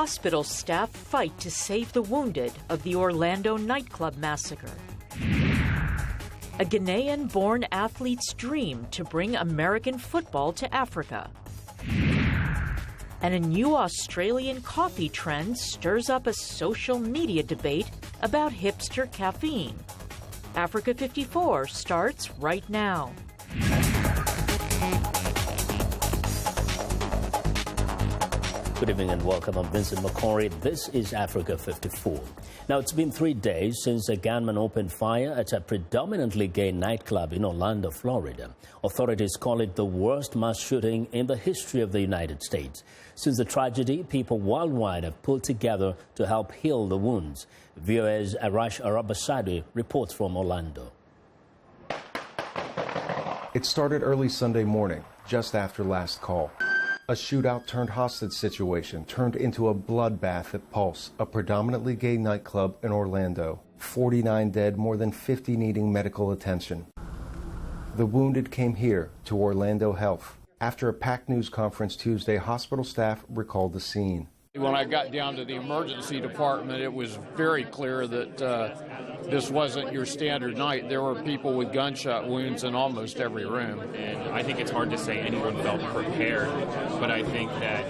Hospital staff fight to save the wounded of the Orlando nightclub massacre. A Ghanaian-born athlete's dream to bring American football to Africa. And a new Australian coffee trend stirs up a social media debate about hipster caffeine. Africa 54 starts right now. Good evening and welcome. I'm Vincent Makori. This is Africa 54. Now, it's been 3 days since a gunman opened fire at a predominantly gay nightclub in Orlando, Florida. Authorities call it the worst mass shooting in the history of the United States. Since the tragedy, people worldwide have pulled together to help heal the wounds. VOA's Arash Arabasadi reports from Orlando. It started early Sunday morning, just after last call. A shootout turned hostage situation turned into a bloodbath at Pulse, a predominantly gay nightclub in Orlando. 49 dead, more than 50 needing medical attention. The wounded came here to Orlando Health. After a packed news conference Tuesday, hospital staff recalled the scene. When I got down to the emergency department, it was very clear that this wasn't your standard night. There were people with gunshot wounds in almost every room. And I think it's hard to say anyone felt prepared, but I think that,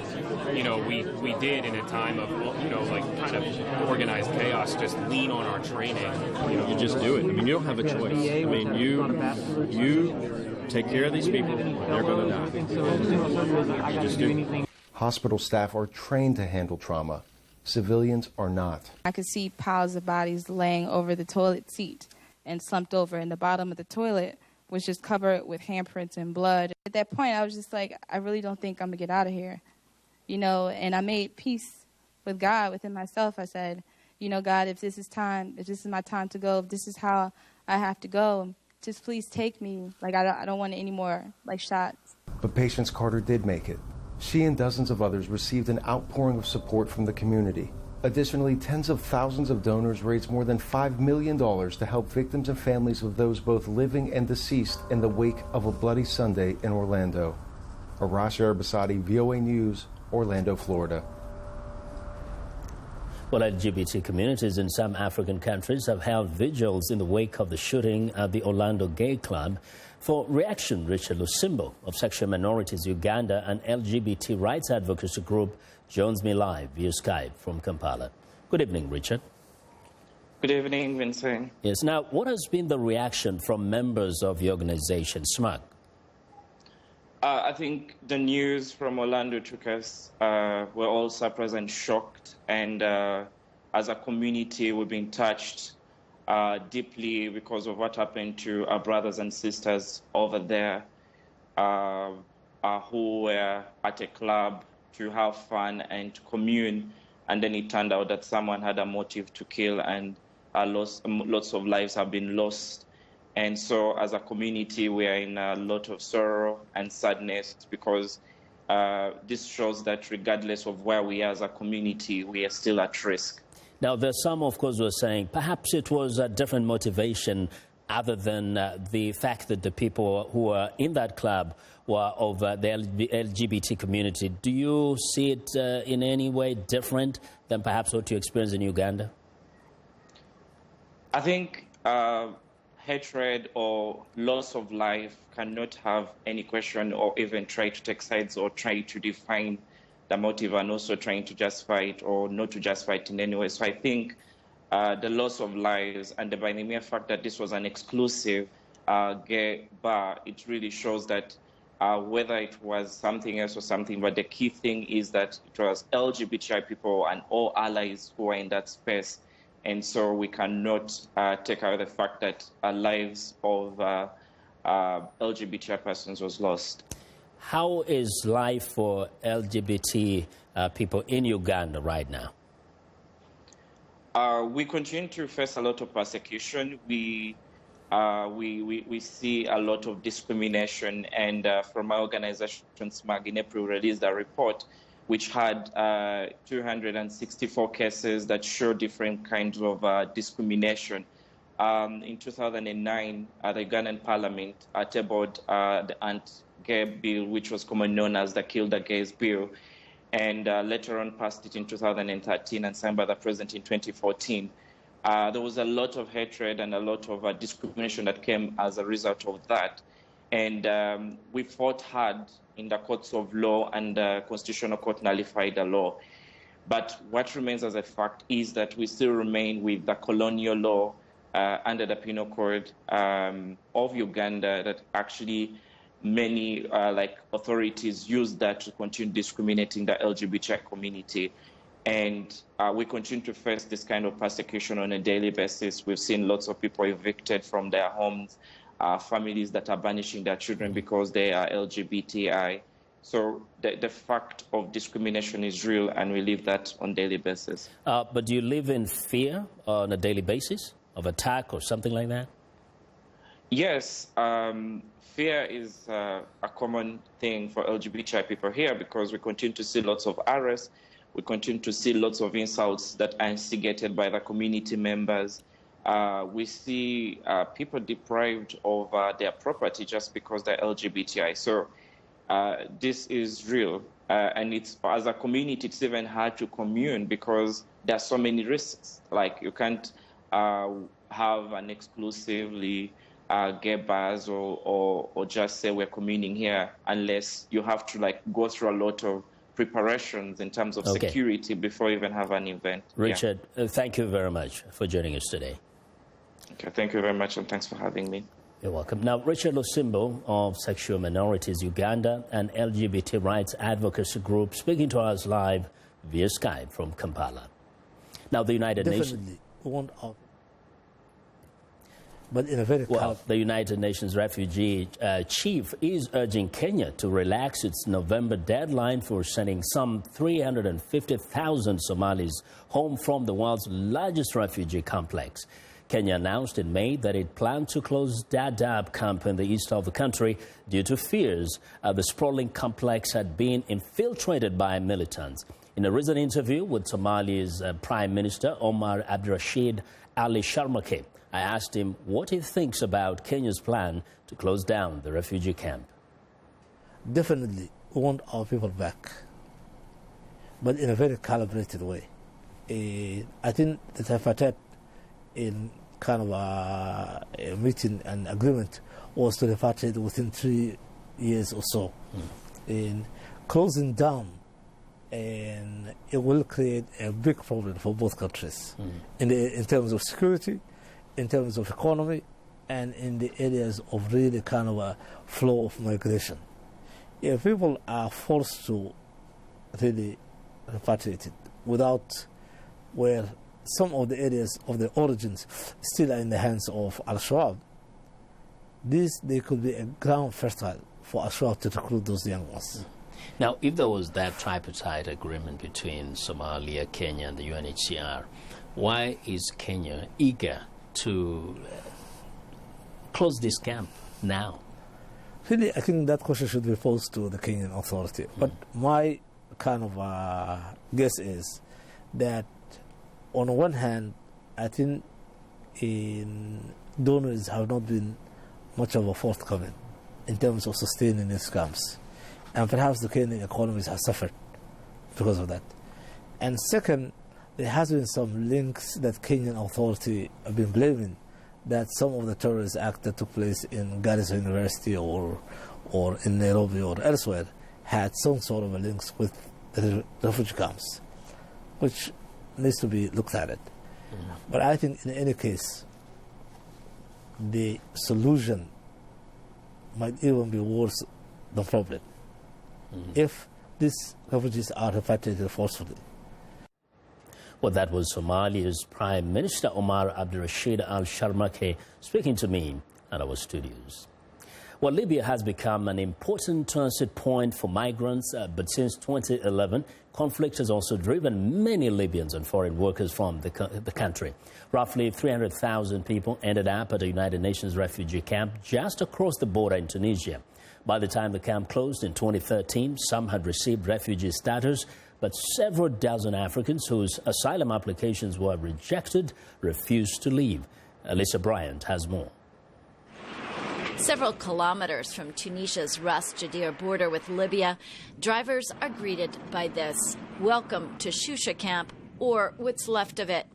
we did in a time of, kind of organized chaos, just lean on our training. You just do it. I mean, you don't have a choice. I mean, you take care of these people, they're going to die. You just do. Hospital staff are trained to handle trauma. Civilians are not. I could see piles of bodies laying over the toilet seat and slumped over, and the bottom of the toilet was just covered with handprints and blood. At that point, I was just like, I really don't think I'm going to get out of here, and I made peace with God within myself. I said, God, if this is my time to go, if this is how I have to go, just please take me. I don't want any more, shots. But Patience Carter did make it. She and dozens of others received an outpouring of support from the community. Additionally, tens of thousands of donors raised more than $5 million to help victims and families of those both living and deceased in the wake of a bloody Sunday in Orlando. Arash Arabasadi, VOA News, Orlando, Florida. Well, LGBT communities in some African countries have held vigils in the wake of the shooting at the Orlando Gay Club. For reaction, Richard Lusimbo of Sexual Minorities Uganda and LGBT rights advocacy group joins me live via Skype from Kampala. Good evening, Richard. Good evening, Vincent. Yes, now, what has been the reaction from members of the organization, SMAC? I think the news from Orlando took us, we're all surprised and shocked, and as a community, we've been touched deeply because of what happened to our brothers and sisters over there who were at a club to have fun and to commune, and then it turned out that someone had a motive to kill, and lots of lives have been lost. And so as a community, we are in a lot of sorrow and sadness because this shows that regardless of where we are as a community, we are still at risk. Now, there's some, of course, who are saying perhaps it was a different motivation other than the fact that the people who were in that club were of the LGBT community. Do you see it in any way different than perhaps what you experienced in Uganda? I think hatred or loss of life cannot have any question or even try to take sides or try to define the motive and also trying to justify it or not to justify it in any way. So I think the loss of lives and by the mere fact that this was an exclusive gay bar, it really shows that whether it was something else or something, but the key thing is that it was LGBTI people and all allies who were in that space. And so we cannot take away the fact that lives of LGBTI persons was lost. How is life for LGBT people in Uganda right now? We continue to face a lot of persecution. We see a lot of discrimination, and from our organization, SMAG, in April released a report which had 264 cases that show different kinds of discrimination. In 2009, the Ugandan Parliament tabled the anti-gay bill, which was commonly known as the Kill the Gays Bill. and later on passed it in 2013 and signed by the president in 2014. There was a lot of hatred and a lot of discrimination that came as a result of that. And we fought hard in the courts of law, and the Constitutional Court nullified the law. But what remains as a fact is that we still remain with the colonial law under the Penal Code of Uganda that actually many authorities use that to continue discriminating the LGBTI community. And we continue to face this kind of persecution on a daily basis. We've seen lots of people evicted from their homes, families that are banishing their children because they are LGBTI. So the fact of discrimination is real, and we live that on a daily basis. But do you live in fear on a daily basis of attack or something like that? Yes. Fear is a common thing for LGBTI people here, because we continue to see lots of arrests. We continue to see lots of insults that are instigated by the community members. We see people deprived of their property just because they're LGBTI. So this is real. And it's, as a community, it's even hard to commune because there are so many risks. Like, you can't have an exclusively gay bars or just say we're communing here, unless you have to go through a lot of preparations in terms of security before you even have an event. Richard, thank you very much for joining us today. Okay, thank you very much, and thanks for having me. You're welcome. Now, Richard Lusimbo of Sexual Minorities Uganda, an LGBT rights advocacy group, speaking to us live via Skype from Kampala. Now, the United Nations... But in a very the United Nations Refugee Chief is urging Kenya to relax its November deadline for sending some 350,000 Somalis home from the world's largest refugee complex. Kenya announced in May that it planned to close Dadaab camp in the east of the country due to fears the sprawling complex had been infiltrated by militants. In a recent interview with Somalia's Prime Minister Omar Abdirashid Ali Sharmake, I asked him what he thinks about Kenya's plan to close down the refugee camp. Definitely we want our people back, but in a very calibrated way. I think the tripartite in kind of a meeting and agreement was to repatriate within 3 years or so. In closing down, and it will create a big problem for both countries in terms of security, in terms of economy, and in the areas of really kind of a flow of migration. If people are forced to really repatriate it without, where some of the areas of the origins still are in the hands of Al-Shabaab, they could be a ground fertile for Al-Shabaab to recruit those young ones. Now, if there was that tripartite agreement between Somalia, Kenya, and the UNHCR, why is Kenya eager to close this camp now? Really, I think that question should be posed to the Kenyan authority. But my kind of guess is that, on one hand, I think donors have not been much of a forthcoming in terms of sustaining these camps. And perhaps the Kenyan economies have suffered because of that. And second, there has been some links that Kenyan authority have been blaming that some of the terrorist acts that took place in Garissa University or in Nairobi or elsewhere had some sort of a links with the refugee camps, which needs to be looked at it. But I think in any case, the solution might even be worse than the problem if these refugees are repatriated forcefully. Well, that was Somalia's Prime Minister Omar Abdirashid Al-Sharmake speaking to me at our studios. Well, Libya has become an important transit point for migrants, but since 2011, conflict has also driven many Libyans and foreign workers from the country. Roughly 300,000 people ended up at a United Nations refugee camp just across the border in Tunisia. By the time the camp closed in 2013, some had received refugee status, but several dozen Africans whose asylum applications were rejected refused to leave. Alyssa Bryant has more. Several kilometers from Tunisia's Ras Jadir border with Libya, drivers are greeted by this: "Welcome to Shusha camp," or what's left of it.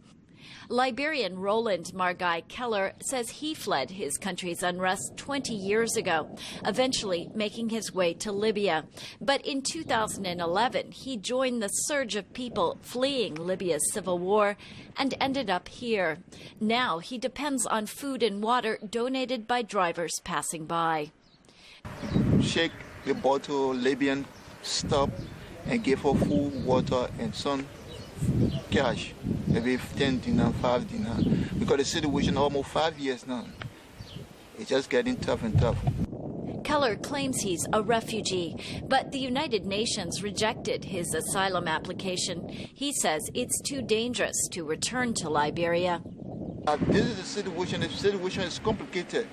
Liberian Roland Margai Keller says he fled his country's unrest 20 years ago, eventually making his way to Libya. But in 2011, he joined the surge of people fleeing Libya's civil war and ended up here. Now he depends on food and water donated by drivers passing by. Shake the bottle, Libyan, stop, and give her food, water, and some cash, maybe 10 dinar, 5 dinar, because the situation almost 5 years now. It's just getting tough and tough. Keller claims he's a refugee, but the United Nations rejected his asylum application. He says it's too dangerous to return to Liberia. This is the situation. The situation is complicated,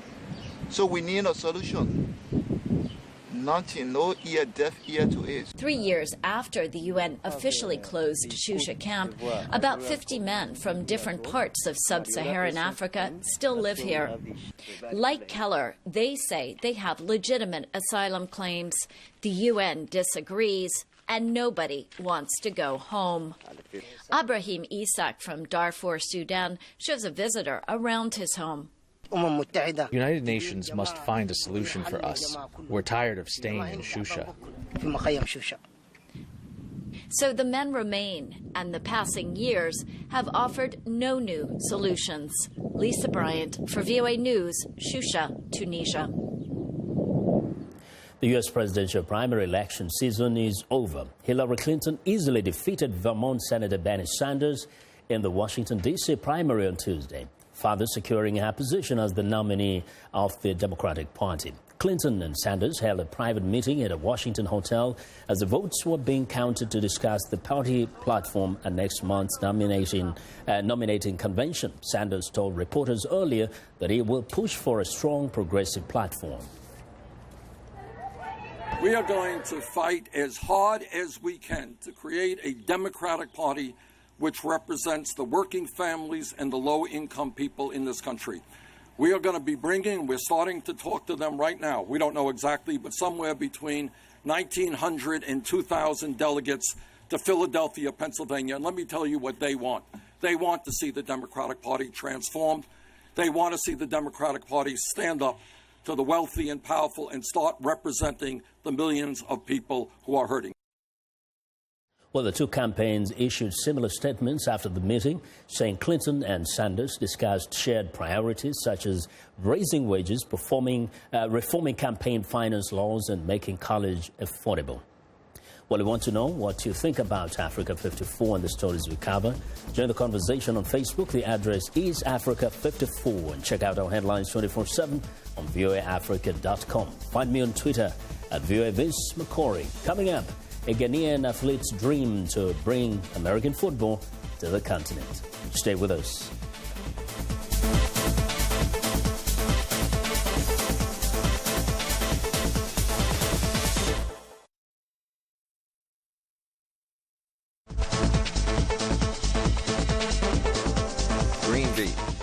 so we need a solution. Nothing, no ear, deaf ear to it. 3 years after the UN officially closed Shusha camp, about 50 men from different parts of sub-Saharan Africa still live here. Like Keller, they say they have legitimate asylum claims. The UN disagrees, and nobody wants to go home. Ibrahim Isak from Darfur, Sudan, shows a visitor around his home. The United Nations must find a solution for us. We're tired of staying in Shusha. So the men remain, and the passing years have offered no new solutions. Lisa Bryant for VOA News, Shusha, Tunisia. The U.S. presidential primary election season is over. Hillary Clinton easily defeated Vermont Senator Bernie Sanders in the Washington, D.C. primary on Tuesday, further securing her position as the nominee of the Democratic Party. Clinton and Sanders held a private meeting at a Washington hotel as the votes were being counted to discuss the party platform at next month's nominating convention. Sanders told reporters earlier that he will push for a strong progressive platform. We are going to fight as hard as we can to create a Democratic Party which represents the working families and the low-income people in this country. We are going to be we're starting to talk to them right now. We don't know exactly, but somewhere between 1,900 and 2,000 delegates to Philadelphia, Pennsylvania. And let me tell you what they want. They want to see the Democratic Party transformed. They want to see the Democratic Party stand up to the wealthy and powerful and start representing the millions of people who are hurting. Well, the two campaigns issued similar statements after the meeting, saying Clinton and Sanders discussed shared priorities such as raising wages, reforming campaign finance laws, and making college affordable. Well, we want to know what you think about Africa 54 and the stories we cover. Join the conversation on Facebook. The address is Africa 54. And check out our headlines 24/7 on voaafrica.com. Find me on Twitter at Vincent Makori. Coming up, a Ghanaian athlete's dream to bring American football to the continent. Stay with us.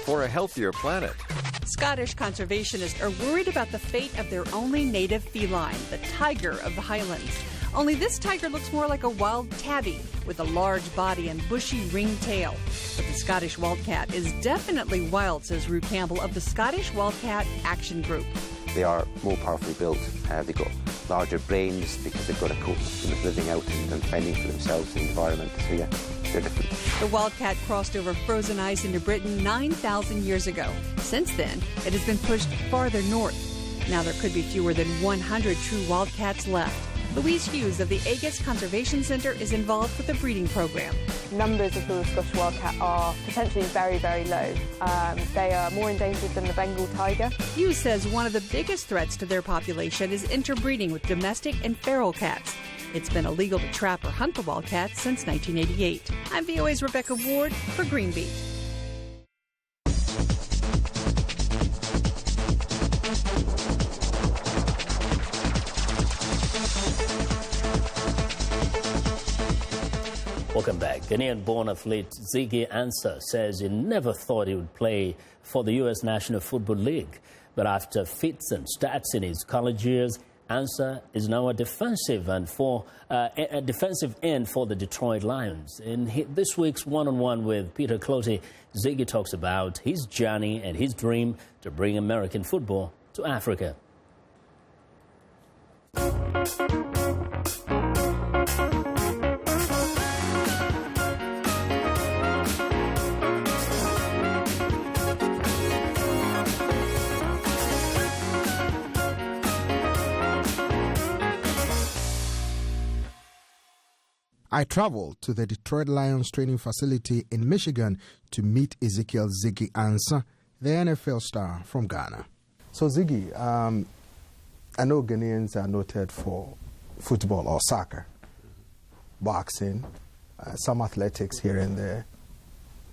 For a healthier planet. Scottish conservationists are worried about the fate of their only native feline, the tiger of the Highlands. Only this tiger looks more like a wild tabby with a large body and bushy ringed tail. But the Scottish wildcat is definitely wild, says Rue Campbell of the Scottish Wildcat Action Group. They are more powerfully built. They've got larger brains because they've got to cope with living out and fending for themselves in the environment. So yeah, they're different. The wildcat crossed over frozen ice into Britain 9,000 years ago. Since then, it has been pushed farther north. Now there could be fewer than 100 true wildcats left. Louise Hughes of the Aegis Conservation Centre is involved with the breeding program. Numbers of the Scottish wildcat are potentially very, very low. They are more endangered than the Bengal tiger. Hughes says one of the biggest threats to their population is interbreeding with domestic and feral cats. It's been illegal to trap or hunt the wildcat since 1988. I'm VOA's Rebecca Ward for Greenbeat. Welcome back. Ghanaian-born athlete Ziggy Ansah says he never thought he would play for the U.S. National Football League. But after fits and starts in his college years, Ansah is now a defensive end for the Detroit Lions. In this week's one-on-one with Peter Cloty, Ziggy talks about his journey and his dream to bring American football to Africa. I traveled to the Detroit Lions training facility in Michigan to meet Ezekiel Ziggy Ansah, the NFL star from Ghana. So Ziggy, I know Ghanaians are noted for football or soccer, boxing, some athletics here and there.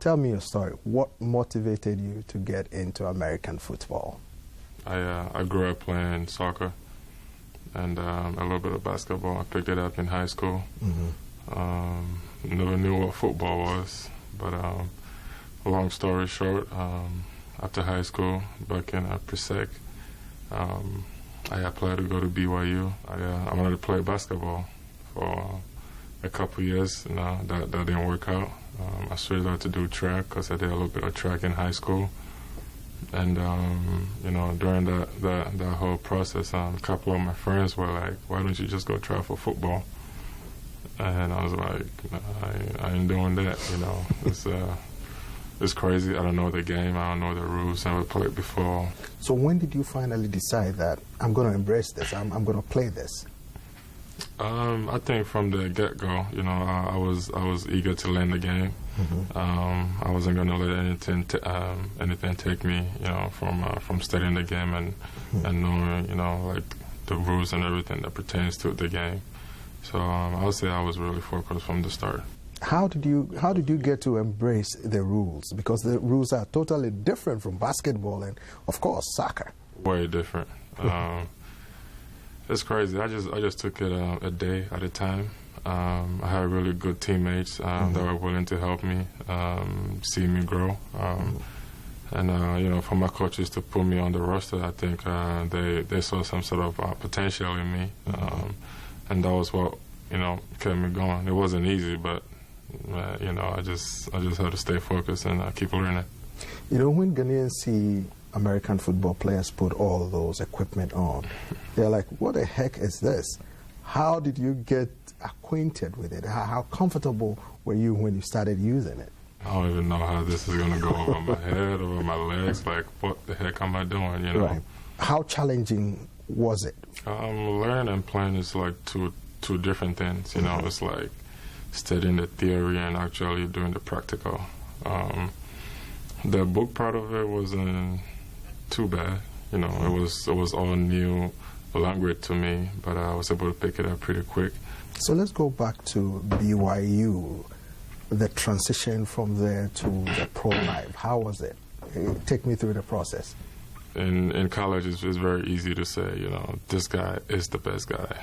Tell me your story. What motivated you to get into American football? I grew up playing soccer and a little bit of basketball. I picked it up in high school. Never knew what football was, but long story short, after high school, back in Presec, I applied to go to BYU. I wanted to play basketball for a couple years. That didn't work out. I switched out to do track because I did a little bit of track in high school. And, during that whole process, a couple of my friends were like, why don't you just go try for football? And I was like, I ain't doing that, It's crazy. I don't know the game. I don't know the rules. Never played before. So when did you finally decide that I'm going to embrace this? I'm going to play this? I think from the get-go, I was eager to learn the game. I wasn't going to let anything take me, from studying the game and knowing, like the rules and everything that pertains to the game. So I would say I was really focused from the start. How did you get to embrace the rules? Because the rules are totally different from basketball and, of course, soccer. Way different. It's crazy. I just took it a day at a time. I had really good teammates that were willing to help me, see me grow. And for my coaches to put me on the roster, I think they saw some sort of potential in me. And that was what, kept me going. It wasn't easy, but, I just had to stay focused and keep learning. When Ghanaians see American football players put all those equipment on, they're like, what the heck is this? How did you get acquainted with it? How comfortable were you when you started using it? I don't even know how this is going to go over my head, over my legs. Like, what the heck am I doing, Right. How challenging was it? Learning and playing is like two different things. It's like studying the theory and actually doing the practical. The book part of it wasn't too bad. It was all new language to me, but I was able to pick it up pretty quick. So let's go back to BYU, the transition from there to the pro life. How was it? Take me through the process. In college, it's very easy to say, this guy is the best guy.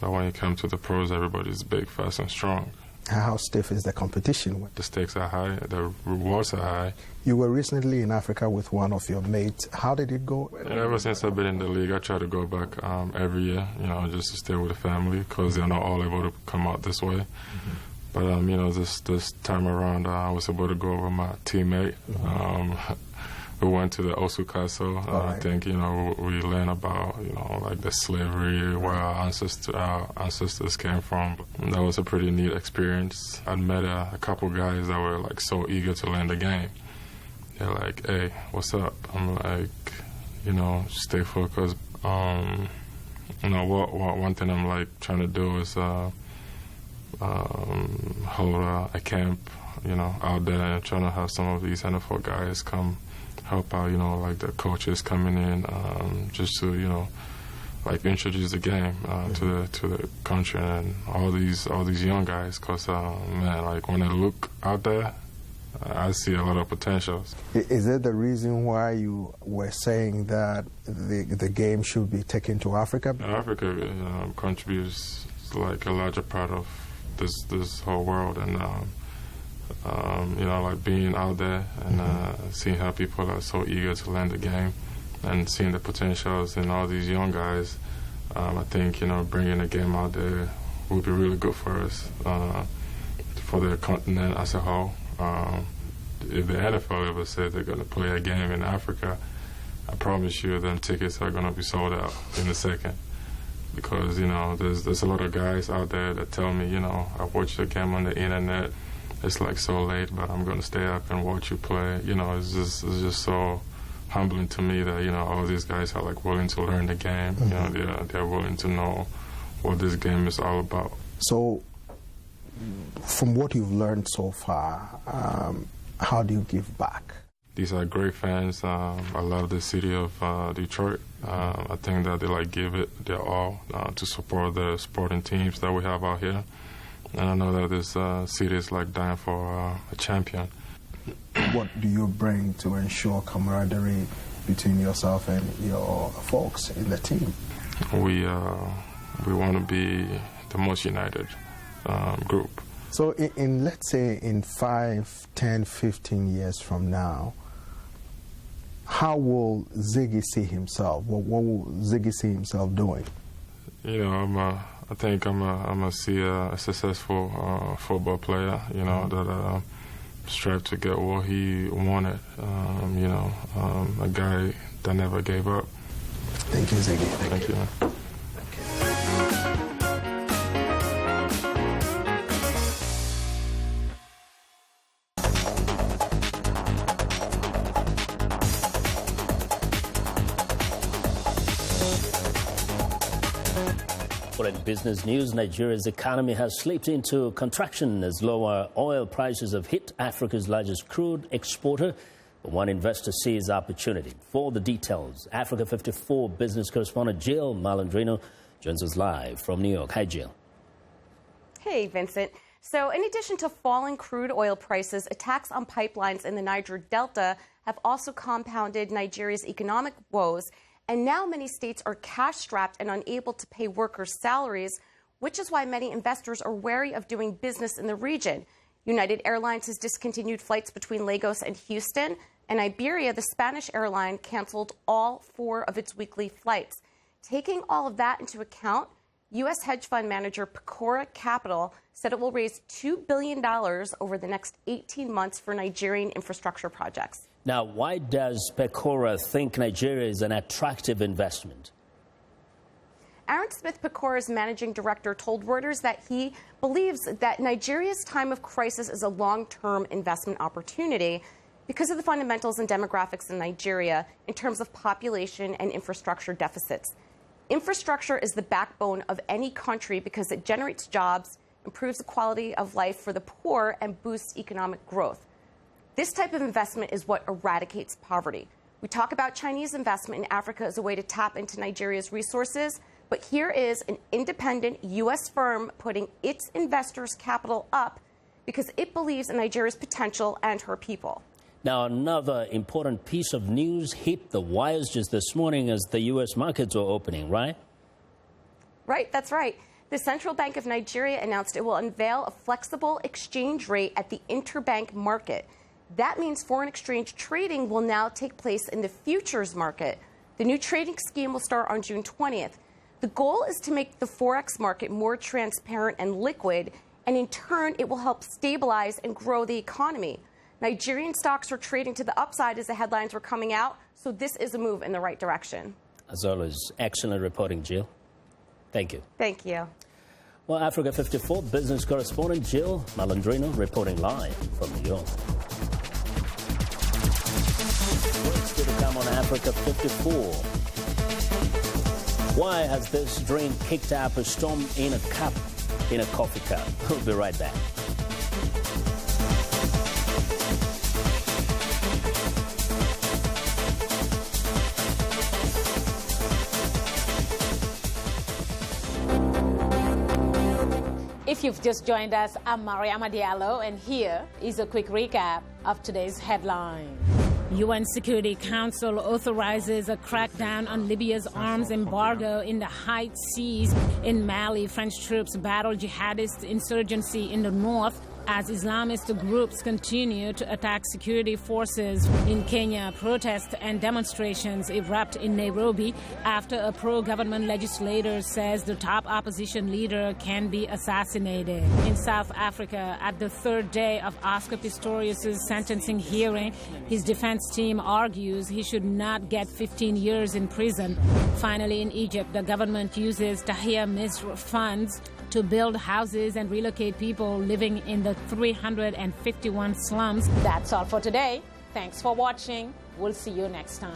But when you come to the pros, everybody's big, fast, and strong. How stiff is the competition? The stakes are high, the rewards are high. You were recently in Africa with one of your mates. How did it go? And ever since I've been in the league, I try to go back every year, just to stay with the family because they're not all able to come out this way. But, this time around, I was able to go with my teammate. We went to the Osu Castle. I think, we learned about, like the slavery, where our ancestors came from. And that was a pretty neat experience. I met a couple guys that were like so eager to learn the game. They're like, hey, what's up? I'm like, stay focused. One thing I'm like trying to do is hold a camp, out there and trying to have some of these NFL guys come help out, like the coaches coming in, just to, like introduce the game to the country and all these young guys. Cause man, like when I look out there, I see a lot of potential. Is that the reason why you were saying that the game should be taken to Africa? Africa contributes like a larger part of this whole world, and like being out there and seeing how people are so eager to learn the game and seeing the potentials in all these young guys, I think, bringing a game out there would be really good for us, for the continent as a whole. If the NFL ever said they're going to play a game in Africa, I promise you them tickets are going to be sold out in a second. Because, there's a lot of guys out there that tell me, I watched the game on the internet, it's like so late, but I'm going to stay up and watch you play. It's just so humbling to me that, all these guys are like willing to learn the game. Mm-hmm. They're willing to know what this game is all about. So, from what you've learned so far, how do you give back? These are great fans. I love the city of Detroit. I think that they give it their all to support the sporting teams that we have out here. And I know that this city is dying for a champion. What do you bring to ensure camaraderie between yourself and your folks in the team? We want to be the most united group. So in let's say in 5, 10, 15 years from now, how will Ziggy see himself? What will Ziggy see himself doing? I think I'm gonna see a successful football player. That strive to get what he wanted. A guy that never gave up. Thank you, Ziggy. Thank you. Man. Well, in business news, Nigeria's economy has slipped into contraction as lower oil prices have hit Africa's largest crude exporter. But one investor sees opportunity. For the details, Africa 54 business correspondent Jill Malandrino joins us live from New York. Hi, Jill. Hey, Vincent. So in addition to falling crude oil prices, attacks on pipelines in the Niger Delta have also compounded Nigeria's economic woes. And now many states are cash-strapped and unable to pay workers' salaries, which is why many investors are wary of doing business in the region. United Airlines has discontinued flights between Lagos and Houston, and Iberia, the Spanish airline, canceled all 4 of its weekly flights. Taking all of that into account, U.S. hedge fund manager Makori Capital said it will raise $2 billion over the next 18 months for Nigerian infrastructure projects. Now, why does Makori think Nigeria is an attractive investment? Aaron Smith-Pecoria's managing director told Reuters that he believes that Nigeria's time of crisis is a long-term investment opportunity because of the fundamentals and demographics in Nigeria in terms of population and infrastructure deficits. Infrastructure is the backbone of any country because it generates jobs, improves the quality of life for the poor, and boosts economic growth. This type of investment is what eradicates poverty. We talk about Chinese investment in Africa as a way to tap into Nigeria's resources, but here is an independent U.S. firm putting its investors' capital up because it believes in Nigeria's potential and her people. Now, another important piece of news hit the wires just this morning as the U.S. markets were opening, right? Right, that's right. The Central Bank of Nigeria announced it will unveil a flexible exchange rate at the interbank market. That means foreign exchange trading will now take place in the futures market. The new trading scheme will start on June 20th. The goal is to make the Forex market more transparent and liquid, and in turn, it will help stabilize and grow the economy. Nigerian stocks were trading to the upside as the headlines were coming out, so this is a move in the right direction. As always, excellent reporting, Jill. Thank you. Thank you. Well, Africa 54 business correspondent Jill Malandrino reporting live from New York. What's to come on Africa 54? Why has this drink kicked up a storm in a coffee cup? We'll be right back. If you've just joined us, I'm Mariama Diallo, and here is a quick recap of today's headline. UN Security Council authorizes a crackdown on Libya's arms embargo in the high seas. In Mali, French troops battle jihadist insurgency in the north. as Islamist groups continue to attack security forces. In Kenya, protests and demonstrations erupt in Nairobi after a pro-government legislator says the top opposition leader can be assassinated. In South Africa, at the third day of Oscar Pistorius' sentencing hearing, his defense team argues he should not get 15 years in prison. Finally, in Egypt, the government uses Tahrir Misr funds to build houses and relocate people living in the 351 slums. That's all for today. Thanks for watching. We'll see you next time.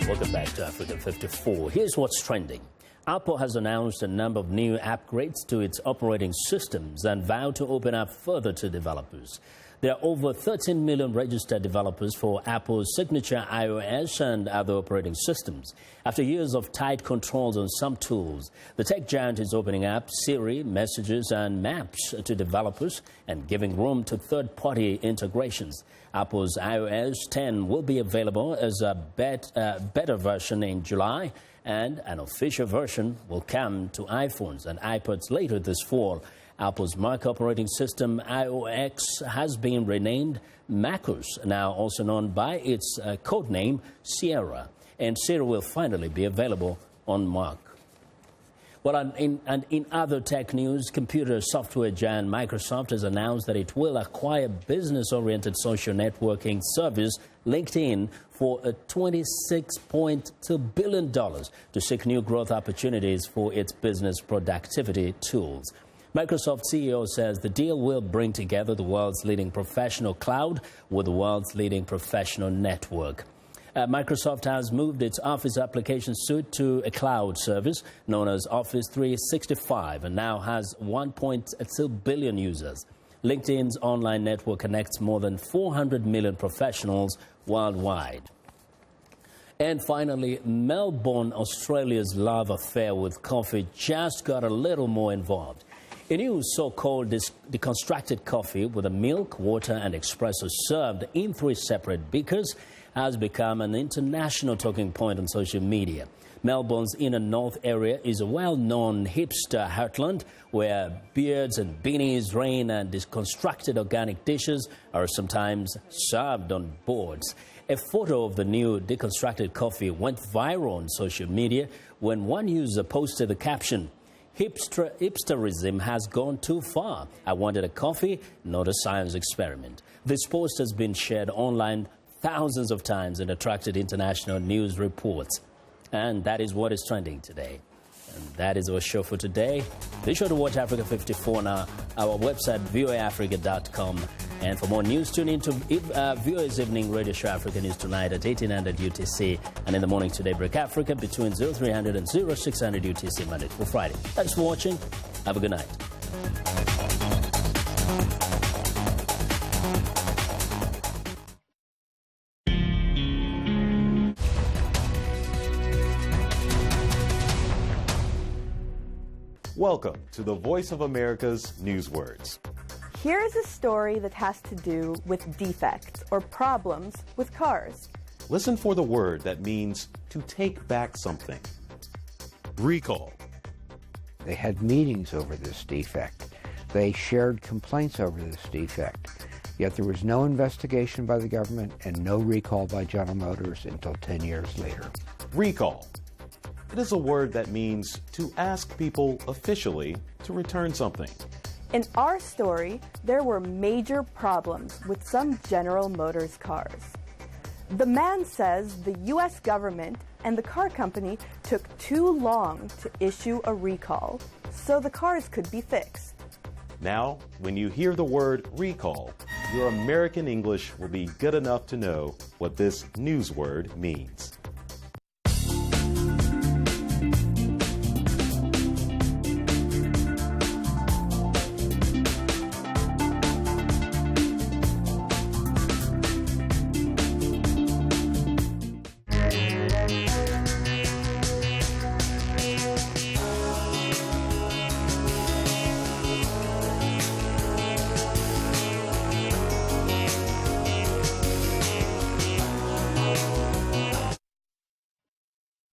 Welcome back to Africa 54. Here's what's trending. Apple has announced a number of new upgrades to its operating systems and vowed to open up further to developers. There are over 13 million registered developers for Apple's signature iOS and other operating systems. After years of tight controls on some tools, the tech giant is opening up Siri, Messages, and Maps to developers and giving room to third-party integrations. Apple's iOS 10 will be available as a beta version in July, and an official version will come to iPhones and iPods later this fall. Apple's Mac operating system, iOS, has been renamed macOS, now also known by its codename Sierra, and Sierra will finally be available on Mac. Well, in other tech news, computer software giant Microsoft has announced that it will acquire business-oriented social networking service LinkedIn for a $26.2 billion to seek new growth opportunities for its business productivity tools. Microsoft CEO says the deal will bring together the world's leading professional cloud with the world's leading professional network. Microsoft has moved its Office application suite to a cloud service known as Office 365 and now has 1.2 billion users. LinkedIn's online network connects more than 400 million professionals worldwide. And finally, Melbourne, Australia's love affair with coffee just got a little more involved. A new so-called deconstructed coffee with a milk, water and espresso served in 3 separate beakers has become an international talking point on social media. Melbourne's inner north area is a well-known hipster heartland where beards and beanies reign and deconstructed organic dishes are sometimes served on boards. A photo of the new deconstructed coffee went viral on social media when one user posted the caption, "Hipsterism has gone too far. I wanted a coffee, not a science experiment." This post has been shared online thousands of times and attracted international news reports. And that is what is trending today. And that is our show for today. Be sure to watch Africa 54 on our website, voaafrica.com. And for more news, tune in to VOA's evening radio show, Africa News Tonight at 1800 UTC. And in the morning today, Break Africa between 0300 and 0600 UTC, Monday through Friday. Thanks for watching. Have a good night. Welcome to the Voice of America's Newswords. Here is a story that has to do with defects or problems with cars. Listen for the word that means to take back something. Recall. They had meetings over this defect. They shared complaints over this defect. Yet there was no investigation by the government and no recall by General Motors until 10 years later. Recall. It is a word that means to ask people officially to return something. In our story, there were major problems with some General Motors cars. The man says the U.S. government and the car company took too long to issue a recall, so the cars could be fixed. Now, when you hear the word recall, your American English will be good enough to know what this news word means.